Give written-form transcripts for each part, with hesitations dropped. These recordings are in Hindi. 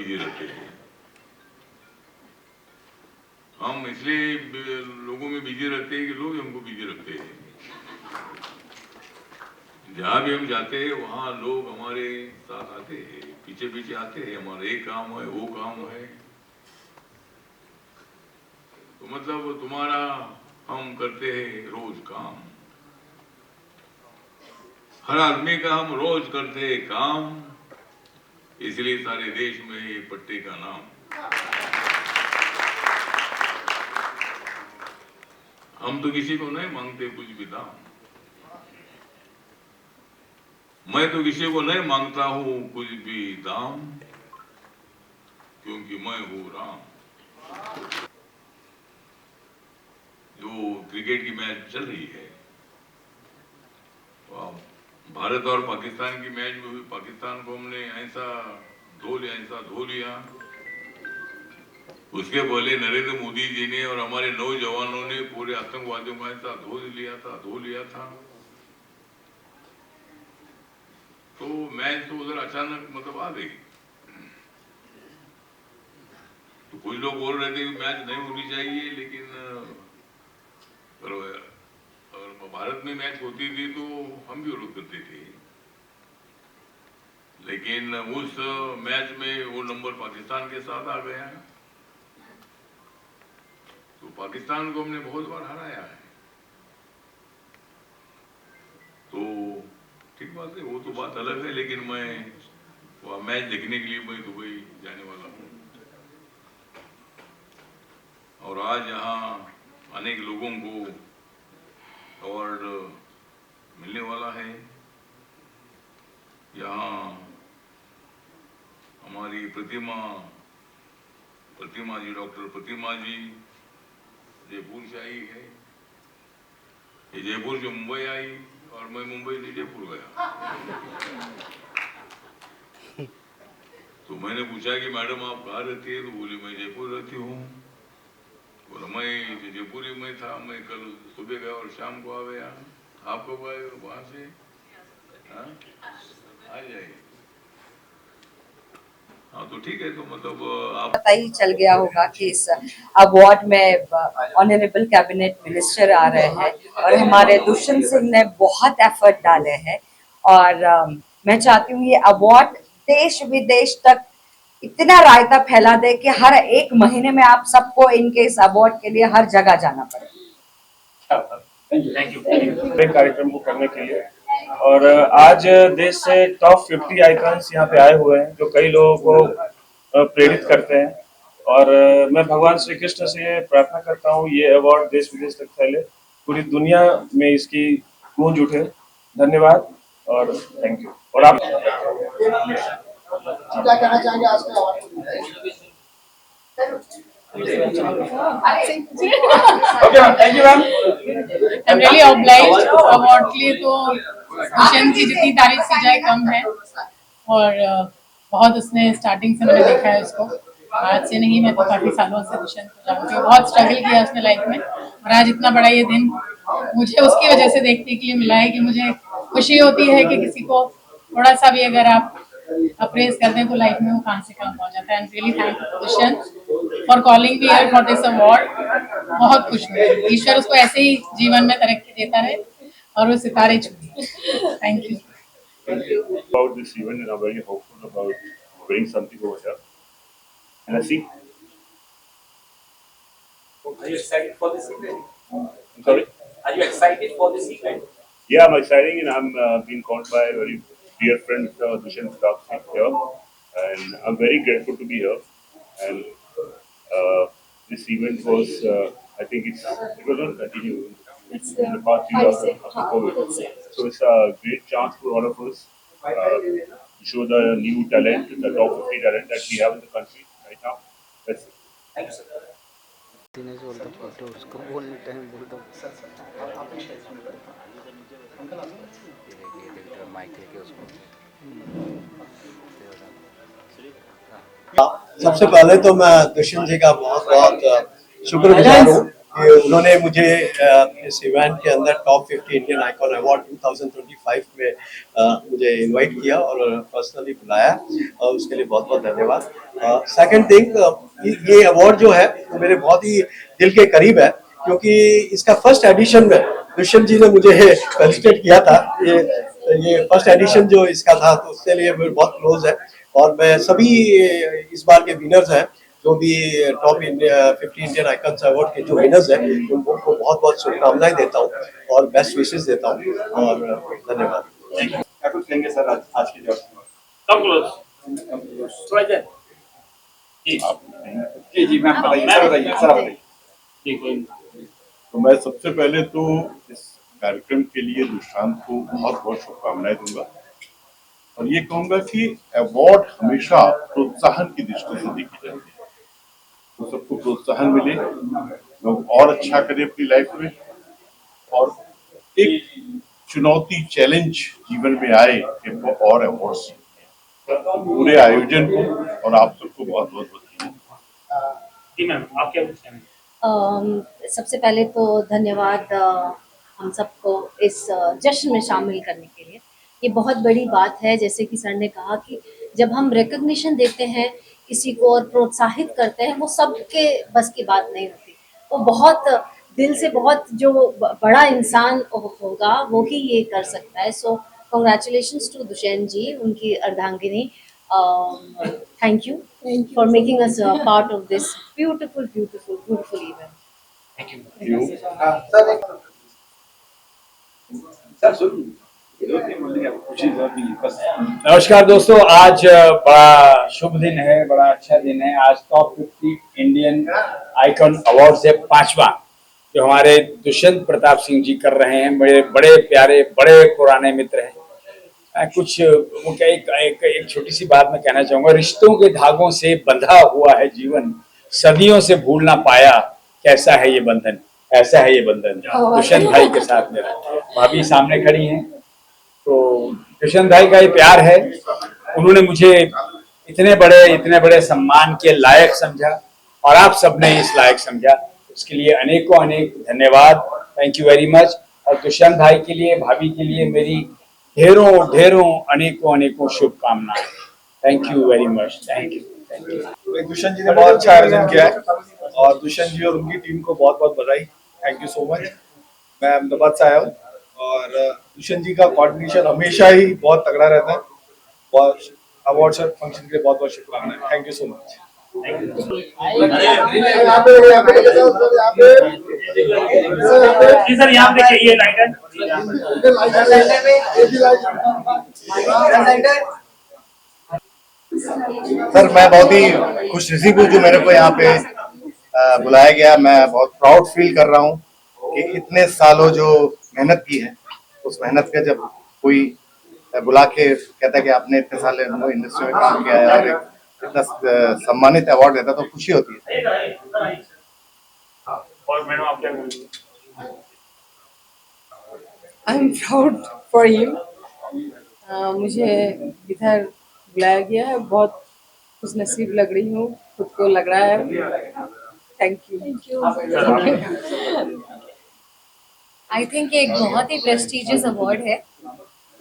बिजी रहते थे। हम इसलिए लोगों में बिजी रहते हैं कि लोग हमको बिजी रखते हैं। जहां भी हम जाते हैं वहां लोग हमारे साथ आते हैं, पीछे पीछे आते हैं, हमारा एक काम है वो काम है। तो मतलब तुम्हारा हम करते हैं रोज काम, हर आदमी का हम रोज करते हैं काम, इसलिए सारे देश में ये पट्टे का नाम। हम तो किसी को नहीं मांगते कुछ भी दाम, मैं तो किसी को नहीं मांगता हूं कुछ भी दाम, क्योंकि मैं हूं राम। जो क्रिकेट की मैच चल रही है, भारत और पाकिस्तान की मैच में भी पाकिस्तान को हमने ऐसा धो लिया। उसके पहले नरेंद्र मोदी जी ने और हमारे नौजवानों ने पूरे आतंकवादियों को ऐसा धो लिया था। तो मैच तो उधर अचानक मतलब आ गई। तो कुछ लोग बोल रहे थे कि मैच नहीं होनी चाहिए, लेकिन अगर भारत में मैच होती थी तो हम भी विरोध करते थे। लेकिन उस मैच में वो नंबर पाकिस्तान के साथ आ गया, तो पाकिस्तान को हमने बहुत बार हराया है। तो ठीक बात है, वो तो बात अलग है। लेकिन मैं वो मैच देखने के लिए मैं दुबई जाने वाला हूँ, और आज यहाँ अनेक लोगों को अवार्ड मिलने वाला है। यहाँ हमारी प्रतिमा जी, डॉक्टर प्रतिमा जी जयपुर से आई है। ये जयपुर से मुंबई आई और मैं मुंबई से जयपुर गया। तो मैंने पूछा कि मैडम आप कहाँ रहती है? तो बोली मैं जयपुर रहती हूँ। बोला मैं जयपुर ही में था, मैं कल सुबह गया और शाम को आ गया। आप कब आए वहां से? हाँ, आ जाइए। हाँ तो ठीक है। तो मतलब आप पता ही चल गया होगा कि इस अवार्ड में ऑनरेबल कैबिनेट मिनिस्टर आ रहे हैं और हमारे दुष्यंत सिंह ने बहुत एफर्ट डाले हैं। और मैं चाहती हूँ ये अवार्ड देश विदेश तक इतना रायता फैला दे कि हर एक महीने में आप सबको इनके इस अवार्ड के लिए हर जगह जाना पड़े। थैंक यू कार्यक्रम को करने के लिए। और आज देश से टॉप 50 आइकन्स यहाँ पे आए हुए हैं जो कई लोगों को प्रेरित करते हैं। और मैं भगवान श्री कृष्ण से प्रार्थना करता हूँ ये अवार्ड देश विदेश तक फैले, पूरी दुनिया में इसकी गूंज उठे। धन्यवाद और थैंक यू। और आप क्या कहना चाहेंगे आज के अवार्ड को? Thank you ma'am. I am really obliged award के लिए। तो दुष्यंत की जितनी तारीफ की जाए कम है, और बहुत उसने स्टार्टिंग से मैंने देखा है उसको, आज से नहीं, मैं तो काफी सालों से दुष्यंत को जानती हूँ। बहुत स्ट्रगल किया उसने लाइफ में, और आज इतना बड़ा ये दिन मुझे उसकी वजह से देखने के लिए मिला है कि मुझे खुशी होती है कि किसी को थोड़ा सा भी अगर आप अप्रेज कर दें तो लाइफ में वो कहाँ से कहाँ पहुंच जाता है। And really thank Dushyant for calling me here for this award. बहुत खुश हूँ, ईश्वर उसको ऐसे ही जीवन में तरक्की देता रहे और वो सितारे छूटे। Thank you. About this event, and I'm very hopeful about winning something over here. And I see. Are you excited for this event? I'm sorry. Are you excited for this event? Yeah, I'm excited, and I'm being called by a very dear friend, Dushant Kakshi here, and I'm very grateful to be here. And this event was, I think it will not continue in the past few years after COVID. So it's a great chance for all of us to show the new talent, the top 50 talent that we have in the country right now. That's it. Thank you, sir. Dinesh बोलता फोटो उसको बोलने टाइम बोलता माइक लेके उसको। सबसे पहले तो मैं दुष्यंत जी का बहुत बहुत शुक्रगुजार हूँ कि उन्होंने मुझे इस इवेंट के अंदर टॉप 50 इंडियन आइकॉन अवार्ड 2025 में मुझे इनवाइट किया और पर्सनली बुलाया, और उसके लिए बहुत बहुत धन्यवाद। सेकंड थिंग, ये अवार्ड जो है वो मेरे बहुत ही दिल के करीब है, क्योंकि इसका फर्स्ट एडिशन में दुष्यंत जी ने मुझे फेलिसिटेट किया था। ये फर्स्ट एडिशन जो इसका था, तो उसके लिए मेरे बहुत क्लोज है, और मैं सभी इस बार के विनर्स हैं, जो भी टॉप 50 इंडियन आइकन्स अवार्ड के जो विनर्स हैं, उनको बहुत बहुत शुभकामनाएं देता हूँ और बेस्ट विशेष देता हूँ, और धन्यवाद। क्या कुछ कहेंगे सर आज की जो जी मैम बताइए सर बताइए। तो मैं सबसे पहले तो इस कार्यक्रम के लिए दुष्यंत को बहुत बहुत शुभकामनाएं दूंगा, और ये कहूंगा कि अवार्ड हमेशा प्रोत्साहन की दृष्टि से देखी जाती है, तो सबको प्रोत्साहन मिले, लोग और अच्छा करें अपनी लाइफ में, और एक चुनौती चैलेंज जीवन में आए कि वो और अवार्ड्स पूरे आयोजन को और आप सबको बहुत बहुत बधाई। जी मैम आप क्या कुछ कहेंगे? सबसे पहले तो धन्यवाद हम सबको इस जश्न में शामिल करने के लिए। ये बहुत बड़ी बात है, जैसे कि सर ने कहा कि जब हम रिकग्निशन देते हैं किसी को और प्रोत्साहित करते हैं, वो सबके बस की बात नहीं होती। वो बहुत दिल से, बहुत जो बड़ा इंसान होगा वो ही ये कर सकता है। सो कॉन्ग्रेचुलेशंस टू दुष्यंत जी, उनकी अर्धांगिनी। Thank you for making us a part of this beautiful event. Thank you. Sir सुन नमस्कार दोस्तों, आज बड़ा शुभ दिन है, बड़ा अच्छा दिन है। आज टॉप 50 इंडियन आइकॉन अवार्ड से 5वां जो हमारे दुष्यंत प्रताप सिंह जी कर रहे हैं, मेरे बड़े प्यारे बड़े पुराने मित्र हैं। कुछ एक छोटी सी बात मैं कहना चाहूंगा। रिश्तों के धागों से बंधा हुआ है जीवन, सदियों से भूल ना पाया, कैसा है ये बंधन, ऐसा है ये बंधन। दुष्यंत भाई के साथ मेरा, भाभी सामने खड़ी हैं, तो दुष्यंत भाई का ये प्यार है। उन्होंने मुझे इतने बड़े सम्मान के लायक समझा, और आप सबने इस लायक समझा, उसके लिए अनेकों अनेक धन्यवाद। Thank you very much. और दुष्यंत भाई के लिए, भाभी के लिए मेरी ढेरों अनेकों शुभकामनाएं। Thank you very much. Thank you. Dushyant ji ने बहुत अच्छा आयोजन किया है, और दुष्यंत जी और उनकी टीम को बहुत बहुत बधाई। Thank you so much. मैं अहमदाबाद से आया हूँ, और दुष्यंत जी का कोऑर्डिनेशन हमेशा ही बहुत तगड़ा रहता है। बहुत अवार्ड फंक्शन के लिए बहुत बहुत शुभकामनाएं। Thank you so much. जी सर यहाँ पे ये लाइटर सर, मैं बहुत ही खुशनसीब हूँ जो मेरे को यहाँ पे बुलाया गया। मैं बहुत प्राउड फील कर रहा हूँ कि इतने सालों जो मेहनत की है, उस मेहनत का जब कोई बुला के कहता है कि आपने इतने साल इंडस्ट्री में काम किया है और एक इतना सम्मानित अवार्ड देता, तो खुशी होती है। और मैडम आप क्या कहेंगे? I am proud for you. मुझे इधर बुलाया गया है, बहुत खुशनसीब लग रही हूँ, खुद को लग रहा है। Thank you. आई थिंक एक बहुत ही प्रेस्टिजियस अवार्ड है।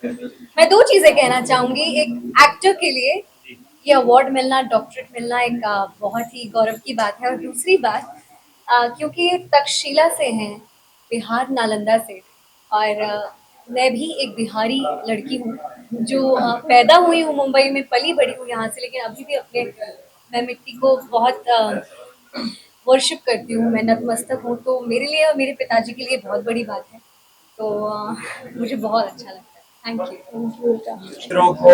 मैं दो चीजें कहना चाहूंगी। एक एक्टर के लिए ये अवार्ड मिलना, डॉक्टरेट मिलना एक बहुत ही गौरव की बात है। और दूसरी बात, क्योंकि ये तक्षशिला से हैं, बिहार नालंदा से, और मैं भी एक बिहारी लड़की हूँ जो पैदा हुई हूँ मुंबई में, पली बड़ी हूँ यहाँ से, लेकिन अभी भी मैं मिट्टी को बहुत वर्शिप करती हूँ, मैं नतमस्तक हूँ। तो मेरे लिए और मेरे पिताजी के लिए बहुत बड़ी बात है, तो मुझे बहुत अच्छा लगता है। Thank you. मित्रों को,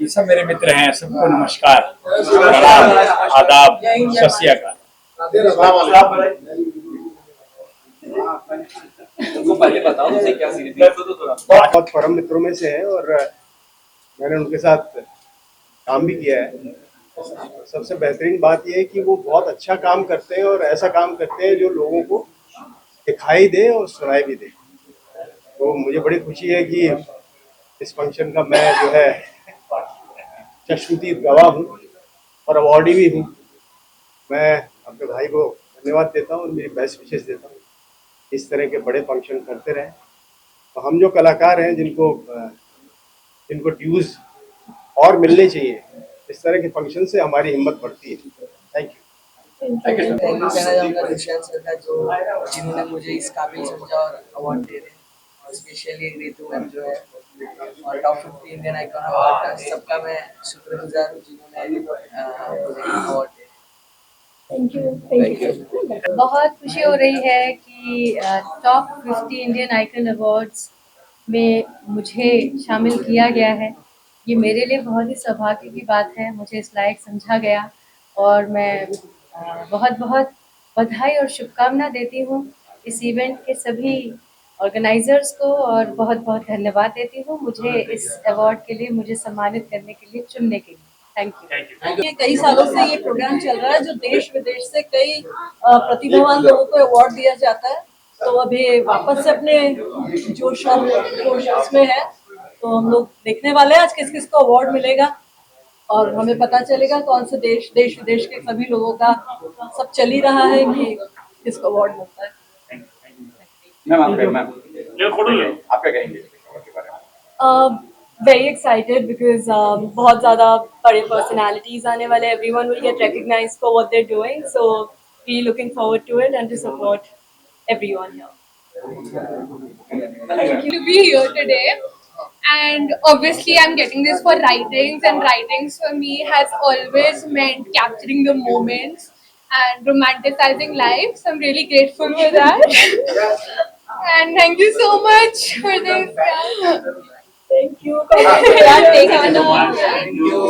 ये सब मेरे मित्र हैं, सबको नमस्कार, प्रणाम, आदाब, सत श्री अकाल। उनको पहले बताओ उसे क्या सीरीज बहुत परम मित्रों में से है, और मैंने उनके साथ काम भी किया है। सबसे बेहतरीन बात यह है कि वो बहुत अच्छा काम करते हैं, और ऐसा काम करते हैं जो लोगों को दिखाई दे और सुनाई भी दे। तो मुझे बड़ी खुशी है कि इस फंक्शन का मैं जो है चश्मदीद गवाह हूँ और अवार्डी भी हूँ। मैं अपने भाई को धन्यवाद देता हूँ और मेरी बेस्ट विशेष देता हूँ। इस तरह के बड़े फंक्शन करते रहें। तो हम जो कलाकार हैं जिनको ड्यूज और मिलने चाहिए, इस तरह के फंक्शन से हमारी हिम्मत बढ़ती है। Thank you. थैंक यू कहना चाहूँगा दुष्यंत सर का जो जिन्होंने मुझे इस काबिल समझा और अवार्ड दे रहे हैं, स्पेशली रितु मैम जो है और टॉप 50 इंडियन आइकॉन अवार्ड का सबका मैं शुक्रगुजार हूँ जिन्होंने मुझे अवार्ड दिया। Thank you. बहुत खुशी हो रही है कि टॉप 50 इंडियन आइकन अवार्ड्स में मुझे शामिल किया गया है। ये मेरे लिए बहुत ही सौभाग्य की बात है, मुझे इस लायक समझा गया और मैं बहुत बहुत बधाई और शुभकामना देती हूँ इस इवेंट के सभी ऑर्गेनाइजर्स को और बहुत बहुत धन्यवाद देती हूँ मुझे इस अवार्ड के लिए, मुझे सम्मानित करने के लिए, चुनने के लिए। Thank you. ये कई सालों से ये प्रोग्राम चल रहा है जो देश विदेश से कई प्रतिभावान लोगों को अवार्ड दिया जाता है। तो अभी वापस से अपने जोश में है, तो हम लोग देखने वाले हैं आज किस किस को अवार्ड मिलेगा और हमें पता चलेगा कौन से देश विदेश के सभी लोगों का सब चल ही रहा है कि किसको अवार्ड मिलता है। मैम आप क्या कहेंगे? Very excited because बहुत ज़्यादा बड़े personalities आने वाले, everyone will get recognized for what they're doing, so we looking forward to it and to support everyone here. Thank you to be here today. And obviously, I'm getting this for writings, and writings for me has always meant capturing the moments and romanticizing life. So I'm really grateful for that. And thank you so much for this. Thank you. Thank you.